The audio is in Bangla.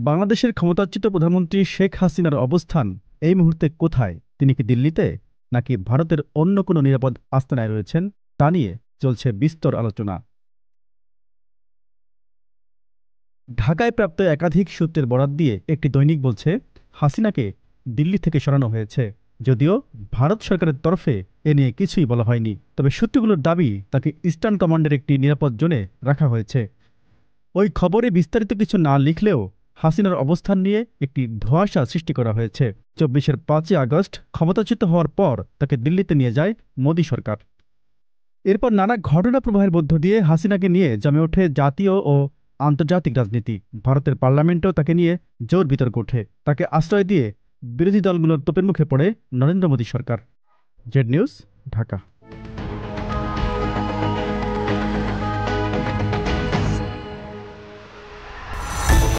বাংলাদেশের ক্ষমতাচ্যুত প্রধানমন্ত্রী শেখ হাসিনার অবস্থান এই মুহূর্তে কোথায়? তিনি কি দিল্লিতে, নাকি ভারতের অন্য কোনো নিরাপদ আস্তানায় রয়েছেন? তা নিয়ে চলছে বিস্তর আলোচনা। ঢাকায় প্রাপ্ত একাধিক সূত্রের বরাত দিয়ে একটি দৈনিক বলছে, হাসিনাকে দিল্লি থেকে সরানো হয়েছে, যদিও ভারত সরকারের তরফে এ নিয়ে কিছুই বলা হয়নি। তবে সূত্রগুলোর দাবি, তাকে ইস্টার্ন কমান্ডের একটি নিরাপদ জোনে রাখা হয়েছে। ওই খবরে বিস্তারিত কিছু না লিখলেও হাসিনার অবস্থান নিয়ে একটি ধোঁয়াশা সৃষ্টি করা হয়েছে। ২৪-এর ৫ই আগস্ট ক্ষমতাচ্যুত হওয়ার পর তাকে দিল্লিতে নিয়ে যায় মোদী সরকার। এরপর নানা ঘটনা প্রবাহের মধ্য দিয়ে হাসিনাকে নিয়ে জমে ওঠে জাতীয় ও আন্তর্জাতিক রাজনীতি। ভারতের পার্লামেন্টেও তাকে নিয়ে জোর বিতর্ক ওঠে। তাকে আশ্রয় দিয়ে বিরোধী দলগুলোর তোপের মুখে পড়ে নরেন্দ্র মোদী সরকার। Z news, Dhaka.